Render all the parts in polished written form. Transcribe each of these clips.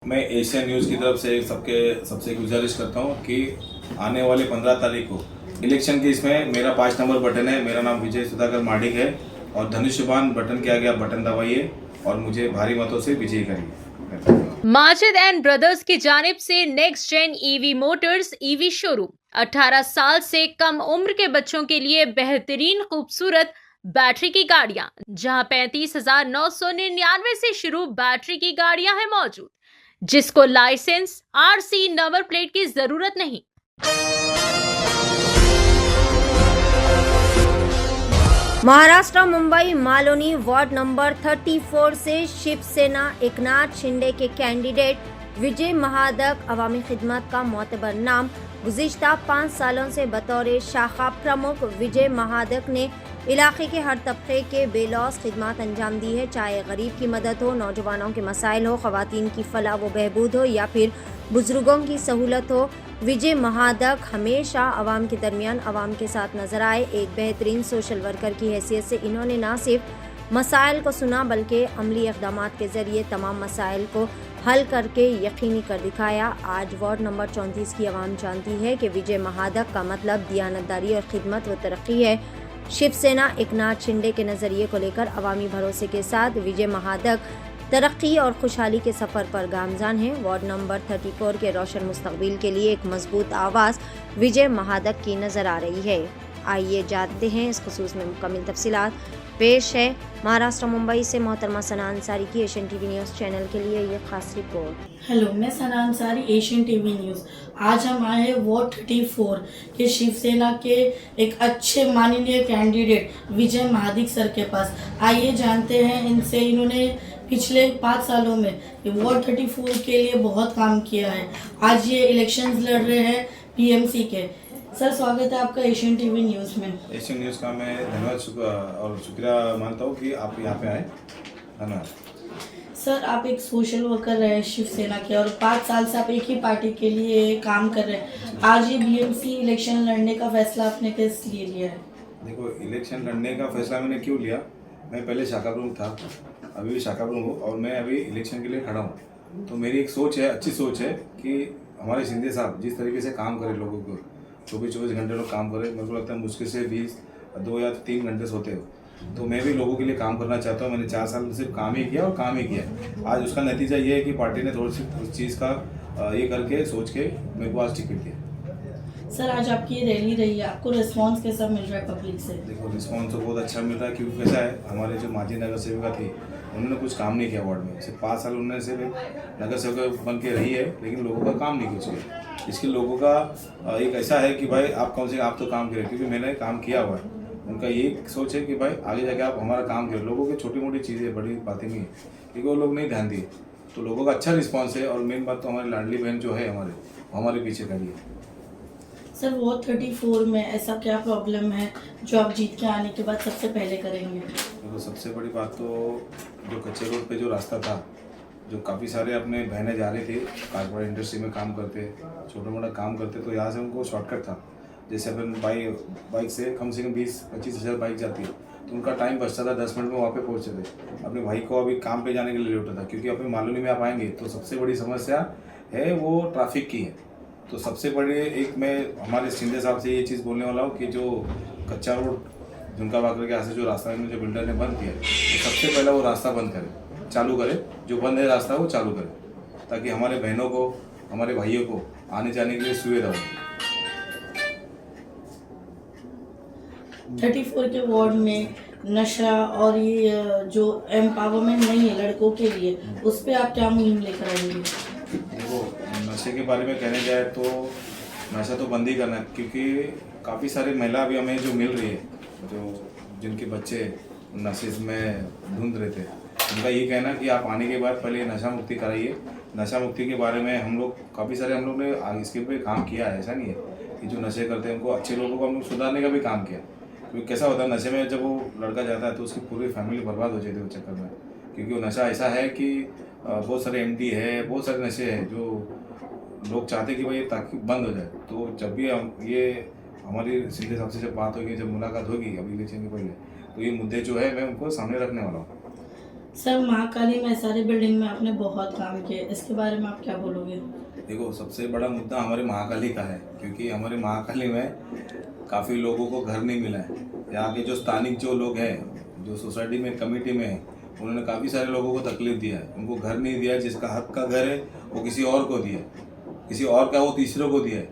मैं Asian news की तरफ से सबसे गुजारिश करता हूं कि आने वाले 15 तारीख को इलेक्शन के इसमें मेरा 5 नंबर बटन है। मेरा नाम विजय सुधाकर मार्डिक है और धनुष्यबाण बटन के आगे आप बटन दबाइए और मुझे भारी मतों से विजयी करिए। माजिद एंड ब्रदर्स की जानिब से next gen EV motors EV showroom 18 साल से कम उम्र के बच्चों के लिए बेहतरीन खूबसूरत बैटरी की गाड़ियां, जहां 35,999 से शुरू बैटरी की गाड़ियां हैं मौजूद, जिसको लाइसेंस आरसी नंबर प्लेट की जरूरत नहीं। महाराष्ट्र मुंबई मालोनी वार्ड नंबर 34 से शिवसेना एकनाथ शिंदे के कैंडिडेट विजय महादक अवामी खिदमत का मोतबर नाम गुज़िश्ता 5 सालों से बतौर शाखा प्रमुख विजय महादक ने इलाके के हर तबके के बेलौस खिदमत अंजाम दी है। चाहे गरीब की मदद हो, नौजवानों के मसाइल हो, ख़वातीन की फलाह व बहबूद हो या फिर बुजुर्गों की सहूलत हो, विजय महादक हमेशा आवाम के दरमियान आवाम के साथ नजर आए। एक बेहतरीन सोशल वर्कर की हैसियत से इन्होंने न सिर्फ मसाइल को सुना बल्कि अमली इक़दाम के ज़रिए तमाम मसाइल को हल करके यकीनी कर दिखाया। आज वार्ड नंबर 34 की आवाम जानती है कि विजय महादक का मतलब दियानतदारी और खिदमत व तरक्की है। शिवसेना एकनाथ शिंदे के नज़रिए को लेकर अवामी भरोसे के साथ विजय महादक तरक्की और खुशहाली के सफ़र पर गामज़ान है। वार्ड नंबर 34 के रोशन मुस्तकबिल के लिए एक मजबूत आवाज़ विजय महादक की नज़र आ रही है। आइए जानते हैं इस खुसूस में मुकम्मल तफसीलात। पेश है महाराष्ट्र मुंबई से मोहतरमा सना अंसारी की एशियन टीवी न्यूज़ चैनल के लिए ये खास रिपोर्ट। हेलो, मैं सना अंसारी, एशियन टीवी न्यूज़। आज हम आए हैं वार्ड 34 के शिवसेना के एक अच्छे माननीय कैंडिडेट विजय महादिक सर के पास। आइए जानते हैं इनसे। इन्होंने पिछले 5 सालों में वार्ड 34 के लिए बहुत काम किया है। आज ये इलेक्शंस लड़ रहे हैं पीएमसी के। सर, स्वागत है आपका एशियन टीवी न्यूज़ में। एशियन न्यूज़ का मैं धन्यवाद और शुक्रिया मानता हूँ कि आप यहाँ पे आए। धन्यवाद। सर, आप एक सोशल वर्कर रहे शिवसेना के और 5 साल से आप एक ही पार्टी के लिए काम कर रहे हैं। आज ये बीएमसी इलेक्शन लड़ने का फैसला आपने किस लिए लिया है? देखो, इलेक्शन लड़ने का फैसला मैंने क्यों लिया, मैं पहले शाखा प्रमुख था, अभी भी शाखा प्रमुख हूँ और मैं अभी इलेक्शन के लिए खड़ा हूँ। तो मेरी एक सोच है, अच्छी सोच है कि हमारे शिंदे साहब जिस तरीके से काम करें, लोगों को 24 घंटे लोग काम करें, मेरे को लगता है मुश्किल से 2 या 3 घंटे सोते हो। तो मैं भी लोगों के लिए काम करना चाहता हूँ। मैंने 4 साल में सिर्फ काम ही किया और काम ही किया। आज उसका नतीजा ये है कि पार्टी ने थोड़ी सी उस चीज़ का ये करके सोच के मेरे को आज टिकट दिया। सर, आज आपकी ये रैली रही है, आपको रिस्पांस कैसा मिल रहा है पब्लिक से? देखो, रिस्पांस तो बहुत अच्छा मिल रहा है, क्योंकि कैसा है, हमारे जो माजी नगर सेविका थी उन्होंने कुछ काम नहीं किया वार्ड में। सिर्फ 5 साल उन्होंने सिर्फ एक नगर सेविका बन के रही है, लेकिन लोगों का काम नहीं कुछ किया। इसके लोगों का एक ऐसा है कि भाई आप कम से कम आप तो काम करें, क्योंकि मैंने काम किया हुआ है। उनका ये सोच है कि भाई आगे जाके आप हमारा काम करें। लोगों की छोटी मोटी चीज़ें, बड़ी बातें नहीं है, क्योंकि वो लोग नहीं ध्यान दिए। तो लोगों का अच्छा रिस्पॉन्स है और मेन बात तो हमारी लाडली बहन जो है हमारे पीछे खड़ी है। सर, वार्ड 34 में ऐसा क्या प्रॉब्लम है जो आप जीत के आने के बाद सबसे पहले करेंगे? तो सबसे बड़ी बात तो जो कच्चे रोड पे जो रास्ता था, जो काफ़ी सारे अपने बहनें जा रही थी, कारपोरेट इंडस्ट्री में काम करते, छोटा मोटा काम करते, तो यहाँ से उनको शॉर्टकट था। जैसे अपन बाइक से कम 20-25 हज़ार बाइक जाती है, तो उनका टाइम बचता था, 10 मिनट में वहाँ पे पहुँचते थे। अपने भाई को अभी काम पे जाने के लिए लेट था, क्योंकि अपने मालूनी में आप आएंगे तो सबसे बड़ी समस्या है वो ट्रैफिक की है। तो सबसे बड़ी एक मैं हमारे शिंदे साहब से ये चीज़ बोलने वाला हूँ कि जो कच्चा रोड झुमका बाकरे के यहाँ से जो रास्ता जो बिल्डर ने बंद किया, तो सबसे पहले वो रास्ता बंद करे, चालू करे। जो बंद है रास्ता वो चालू करे, ताकि हमारे बहनों को, हमारे भाइयों को आने जाने के लिए सुविधा हो। 34 के वार्ड में नशा और ये जो एम्पावरमेंट नहीं है लड़कों के लिए, उस पर आप क्या मुहिम लेकर आएंगे? देखो, नशे के बारे में कहने जाए तो नशा तो बंद ही करना है, क्योंकि काफ़ी सारी महिला भी हमें जो मिल रही है, जो जिनके बच्चे नशे में धुंध रहे थे, उनका ये कहना कि आप आने के बाद पहले नशा मुक्ति कराइए। नशा मुक्ति के बारे में हम लोग काफ़ी सारे हम लोग ने इसके पे काम किया है। ऐसा नहीं है कि जो नशे करते हैं उनको, अच्छे लोगों को हम लोग सुधारने का भी काम किया। क्योंकि कैसा होता है, नशे में जब वो लड़का जाता है तो उसकी पूरी फैमिली बर्बाद हो जाती है उस चक्कर में। क्योंकि वो नशा ऐसा है कि बहुत सारे एमडी है, बहुत सारे नशे हैं जो लोग चाहते कि भाई ताकि बंद हो जाए। तो जब भी हम ये हमारी सीधे साहब से जब बात होगी, जब मुलाकात होगी अभी इलेक्शन के पहले, तो ये मुद्दे जो है मैं उनको सामने रखने वाला हूँ। सर महाकाली में सारी बिल्डिंग में आपने बहुत काम किया, इसके बारे में आप क्या बोलोगे? देखो, सबसे बड़ा मुद्दा हमारे महाकाली का है, क्योंकि हमारे महाकाली में काफ़ी लोगों को घर नहीं मिला है। यहाँ के जो स्थानिक जो लोग हैं, जो सोसाइटी में कमेटी में हैं, उन्होंने काफ़ी सारे लोगों को तकलीफ दिया है। उनको घर नहीं दिया है, जिसका हक का घर है वो किसी और को दिया है, किसी और का वो तीसरे को दिया है,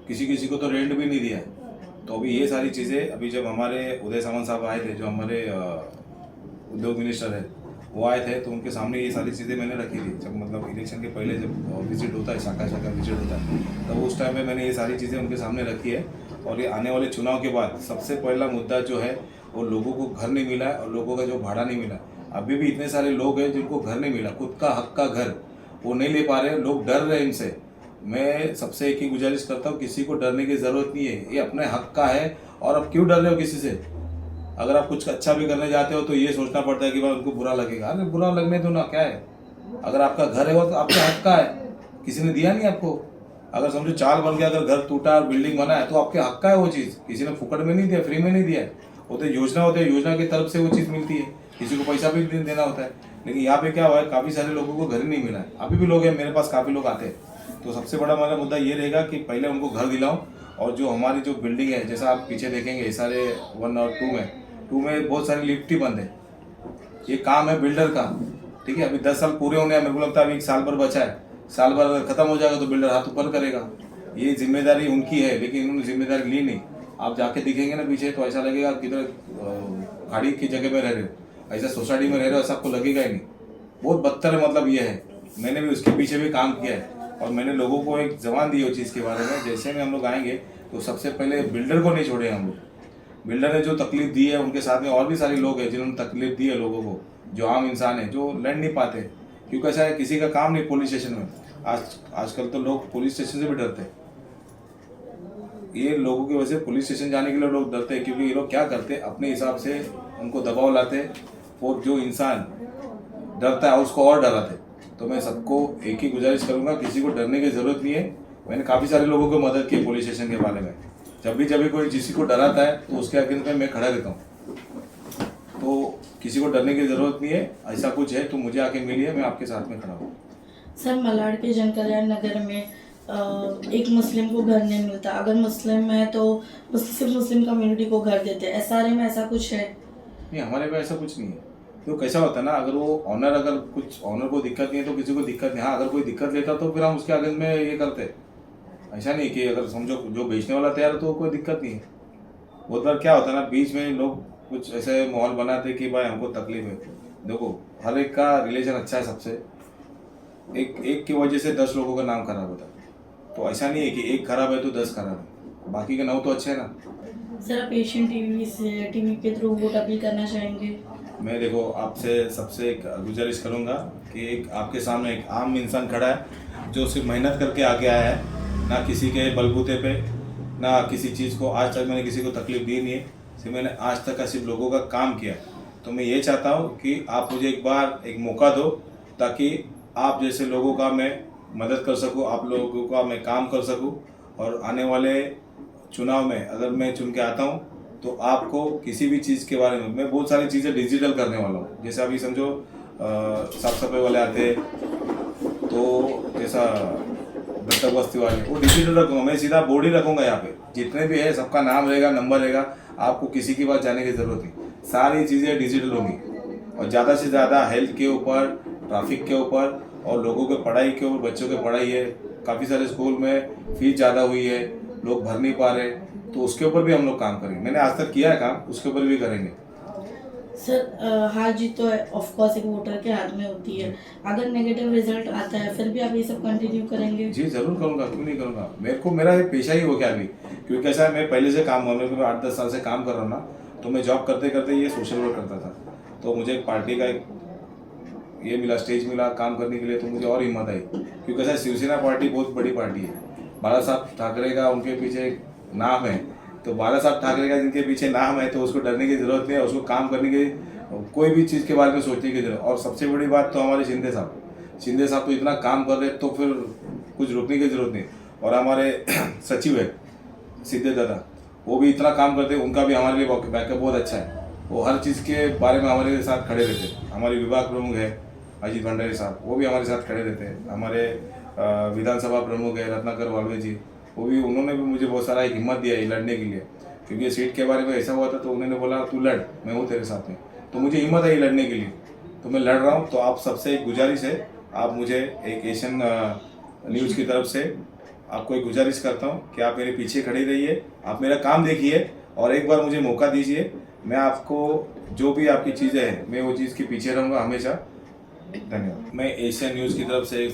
किसी किसी को तो रेंट भी नहीं दिया है। तो अभी ये सारी चीज़ें, अभी जब हमारे उदय सामंत साहब आए थे, जो हमारे उद्योग मिनिस्टर है, वो आए थे, तो उनके सामने ये सारी चीज़ें मैंने रखी थी। जब मतलब इलेक्शन के पहले जब विजिट होता है, शाखा विजिट होता है, तब उस टाइम पे मैंने ये सारी चीज़ें उनके सामने रखी है। और ये आने वाले चुनाव के बाद सबसे पहला मुद्दा जो है वो लोगों को घर नहीं मिला है और लोगों का जो भाड़ा नहीं मिला। अभी भी इतने सारे लोग हैं जिनको घर नहीं मिला, खुद का हक का घर वो नहीं ले पा रहे, लोग डर रहे हैं इनसे। मैं सबसे एक ही गुजारिश करता हूँ, किसी को डरने की ज़रूरत नहीं है, ये अपने हक का है। और अब क्यों डर रहे हो किसी से? अगर आप कुछ अच्छा भी करने जाते हो तो ये सोचना पड़ता है कि भाई उनको बुरा लगेगा। अरे बुरा लगने दो ना, क्या है? अगर आपका घर है वो तो आपके हक का है, किसी ने दिया नहीं आपको। अगर समझो चाल बन गया, अगर घर टूटा और बिल्डिंग बना है तो आपके हक का है वो चीज़, किसी ने फुकट में नहीं दिया, फ्री में नहीं दिया है। वो तो योजना होती है, योजना की तरफ से वो चीज़ मिलती है, किसी को पैसा भी देना होता है। लेकिन यहाँ पे क्या हुआ है, काफ़ी सारे लोगों को घर ही नहीं मिला है। अभी भी लोग हैं, मेरे पास काफ़ी लोग आते हैं। तो सबसे बड़ा हमारा मुद्दा ये रहेगा कि पहले उनको घर दिलाऊं। और जो हमारी जो बिल्डिंग है, जैसा आप पीछे देखेंगे सारे 1 और 2 में बहुत सारी लिफ्ट ही बंद है। ये काम है बिल्डर का, ठीक है। अभी 10 साल पूरे होने हैं, मेरे को लगता है अभी 1 साल भर बचा है। साल भर अगर खत्म हो जाएगा तो बिल्डर हाथ ऊपर करेगा। ये जिम्मेदारी उनकी है, लेकिन इन्होंने जिम्मेदारी ली नहीं। आप जाके दिखेंगे ना पीछे तो ऐसा लगेगा किधर खाड़ी की जगह में रह रहे हो, ऐसा सोसाइटी में रह रहे हो, ऐसा आपको लगेगा ही नहीं। बहुत बदतर है, मतलब ये है। मैंने भी उसके पीछे भी काम किया है और मैंने लोगों को एक जबान दी है उस चीज़ के बारे में। जैसे में हम लोग आएंगे तो सबसे पहले बिल्डर को नहीं छोड़े हम लोग। बिल्डर ने जो तकलीफ दी है, उनके साथ में और भी सारे लोग हैं जिन्होंने तकलीफ दी है लोगों को, जो आम इंसान है, जो लड़ नहीं पाते, क्योंकि ऐसा है किसी का काम नहीं पुलिस स्टेशन में। आजकल तो लोग पुलिस स्टेशन से भी डरते हैं। ये लोगों की वजह से पुलिस स्टेशन जाने के लिए लोग डरते हैं, क्योंकि ये लोग क्या करते हैं, अपने हिसाब से उनको दबाव लाते और जो इंसान डरता है उसको और डराते। तो मैं सबको एक ही गुजारिश करूंगा, किसी को डरने की ज़रूरत नहीं है। मैंने काफ़ी सारे लोगों को मदद की पुलिस स्टेशन के बारे में। जब भी कोई किसी को डराता है तो उसके अगेंस्ट में मैं खड़ा रहता हूँ। तो किसी को डरने की ज़रूरत नहीं है। ऐसा कुछ है तो मुझे आके मिलिए, मैं आपके साथ में खड़ा हूँ। सर मलाड के जनकल्याण नगर में एक मुस्लिम को घर नहीं मिलता, अगर मुस्लिम है तो सिर्फ मुस्लिम कम्युनिटी को घर देते हैं। SRA में ऐसा कुछ है? नहीं, हमारे पे ऐसा कुछ नहीं है। तो कैसा होता है ना, अगर वो ऑनर, अगर कुछ ऑनर को दिक्कत नहीं है तो किसी को दिक्कत नहीं। हाँ, अगर कोई दिक्कत लेता तो फिर हम उसके अगेंस्ट में ये करते। ऐसा नहीं कि अगर समझो जो बेचने वाला तैयार है तो कोई दिक्कत नहीं है। बहुत बार क्या होता है ना, बीच में लोग कुछ ऐसे माहौल बनाते कि भाई हमको तकलीफ है। देखो, हर एक का रिलेशन अच्छा है सबसे। एक की वजह से 10 लोगों का नाम खराब होता है। तो ऐसा नहीं है कि एक खराब है तो 10 खराब है, बाकी के 9 तो अच्छे है ना। सर आप एशियन टीवी के थ्रू वोट अपील करना चाहेंगे? मैं देखो आपसे सबसे एक गुजारिश करूंगा कि एक आपके सामने एक आम इंसान खड़ा है जो सिर्फ मेहनत करके आगे आया है, ना किसी के बलबूते पे, ना किसी चीज़ को। आज तक मैंने किसी को तकलीफ दी नहीं है, सिर्फ मैंने आज तक का सिर्फ लोगों का काम किया। तो मैं ये चाहता हूँ कि आप मुझे एक बार एक मौका दो, ताकि आप जैसे लोगों का मैं मदद कर सकूँ, आप लोगों का मैं काम कर सकूँ। और आने वाले चुनाव में अगर मैं चुन के आता हूँ तो आपको किसी भी चीज़ के बारे में, मैं बहुत सारी चीज़ें डिजिटल करने वाला हूँ। जैसे अभी समझो साफ सफाई वाले आते तो जैसा दत्तक बस्ती वाले, वो डिजिटल रखूँगा। मैं सीधा बोर्ड ही रखूँगा यहाँ पे, जितने भी है सबका नाम रहेगा, नंबर रहेगा। आपको किसी की बात जाने की ज़रूरत नहीं, सारी चीज़ें डिजिटल होंगी। और ज़्यादा से ज़्यादा हेल्थ के ऊपर, ट्रैफिक के ऊपर और लोगों के पढ़ाई के ऊपर, बच्चों के पढ़ाई है। काफ़ी सारे स्कूल में फीस ज़्यादा हुई है, लोग भर नहीं पा रहे, तो उसके ऊपर भी हम लोग काम करेंगे। मैंने आज तक किया है काम, उसके ऊपर भी करेंगे। सर हार जीत तो ऑफ कोर्स एक वोटर के हाथ में होती है, अगर नेगेटिव रिजल्ट आता है फिर भी आप ये सब कंटिन्यू करेंगे? जी ज़रूर करूँगा, क्यों नहीं करूँगा। मेरे को मेरा पेशा ही हो गया अभी, क्योंकि ऐसा है मैं पहले से काम हुआ, मेरे को 8-10 साल से काम कर रहा हूँ ना। तो मैं जॉब करते करते ये सोशल वर्क करता था, तो मुझे एक पार्टी का एक ये मिला, स्टेज मिला काम करने के लिए, तो मुझे और हिम्मत आई। क्योंकि ऐसा शिवसेना पार्टी बहुत बड़ी पार्टी है, बाला साहब ठाकरे का उनके पीछे नाम है। तो बाला साहब ठाकरे का जिनके पीछे नाम है तो उसको डरने की ज़रूरत नहीं है, उसको काम करने की, कोई भी चीज़ के बारे में सोचने की जरूरत। और सबसे बड़ी बात तो हमारे शिंदे साहब तो इतना काम कर रहे तो फिर कुछ रोकने की ज़रूरत नहीं। और हमारे सचिव है सिद्धे दादा, वो भी इतना काम करते हैं, उनका भी हमारे लिए बैकअप बहुत अच्छा है। वो हर चीज़ के बारे में हमारे साथ खड़े रहते। हमारे विभाग प्रमुख है अजीत भंडारी साहब, वो भी हमारे साथ खड़े रहते हैं। हमारे विधानसभा प्रमुख है रत्नाकर वाल्वे जी, वो भी, उन्होंने भी मुझे बहुत सारा हिम्मत दिया है लड़ने के लिए, क्योंकि ये सीट के बारे में ऐसा हुआ था तो उन्होंने बोला तू लड़, मैं हूँ तेरे साथ में। तो मुझे हिम्मत आई लड़ने के लिए, तो मैं लड़ रहा हूँ। तो आप सबसे एक गुजारिश है, आप मुझे एक एशियन न्यूज़ की तरफ से आपको एक गुजारिश करता हूँ कि आप मेरे पीछे खड़े रहिए, आप मेरा काम देखिए और एक बार मुझे मौका दीजिए। मैं आपको जो भी आपकी चीज़ें हैं, मैं वो चीज़ के पीछे रहूँगा हमेशा। धन्यवाद। मैं एशियन न्यूज़ की तरफ से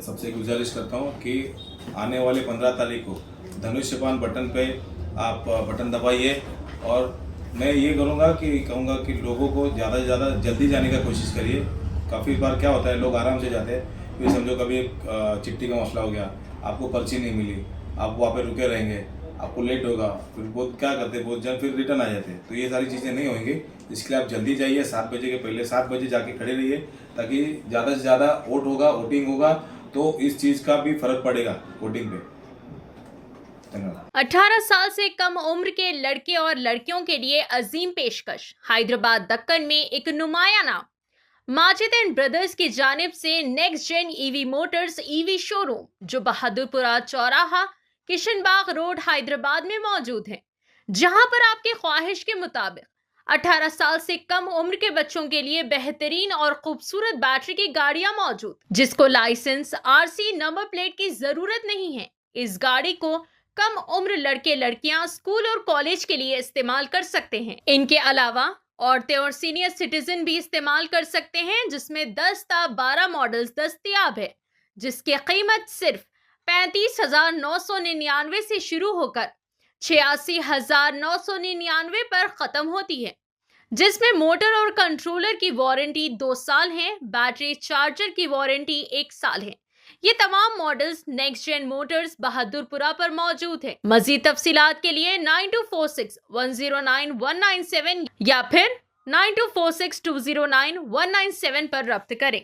सबसे गुजारिश करता हूँ कि आने वाले 15 तारीख को धनुष्यबाण बटन पे आप बटन दबाइए, और मैं ये कहूँगा कि लोगों को ज़्यादा से ज़्यादा जल्दी जाने का कोशिश करिए। काफ़ी बार क्या होता है, लोग आराम से जाते हैं, फिर समझो कभी एक चिट्ठी का मसला हो गया, आपको पर्ची नहीं मिली, आप वहाँ पे रुके रहेंगे, आपको लेट होगा, फिर बहुत क्या करते हैं, बहुत जन फिर रिटर्न आ जाते हैं। तो ये सारी चीज़ें नहीं होंगी, इसके लिए आप जल्दी जाइए, 7 बजे के पहले 7 बजे जाके खड़े रहिए, ताकि ज़्यादा से ज़्यादा वोटिंग होगा तो इस चीज़ का भी फर्क पड़ेगा वोटिंग पे। धन्यवाद। 18 साल से कम उम्र के लड़के और लड़कियों के लिए अजीम पेशकश। हैदराबाद दक्कन में एक नुमाया नाम माजिद एंड ब्रदर्स की जानिब से next gen EV motors EV showroom, जो बहादुरपुरा चौराहा किशनबाग रोड हैदराबाद में मौजूद है, जहां पर आपकी ख्वाहिश के मुताबिक 18 साल से कम उम्र के बच्चों के लिए बेहतरीन और खूबसूरत बैटरी की गाड़ियां मौजूद, जिसको लाइसेंस आरसी नंबर प्लेट की जरूरत नहीं है। इस गाड़ी को कम उम्र लड़के लड़कियां स्कूल और कॉलेज के लिए इस्तेमाल कर सकते हैं। इनके अलावा औरतें और सीनियर सिटीजन भी इस्तेमाल कर सकते हैं, जिसमें 10 ता 12 मॉडल्स दस्तयाब है, जिसकी कीमत सिर्फ 35,999 से शुरू होकर 86,999 पर खत्म होती है, जिसमें मोटर और कंट्रोलर की वारंटी 2 साल है, बैटरी चार्जर की वारंटी 1 साल है। ये तमाम models next gen motors Bahadurpura पर मौजूद है। मजीद तफसीलात के लिए 9246109197 या फिर 9246209197 पर रब्त करें।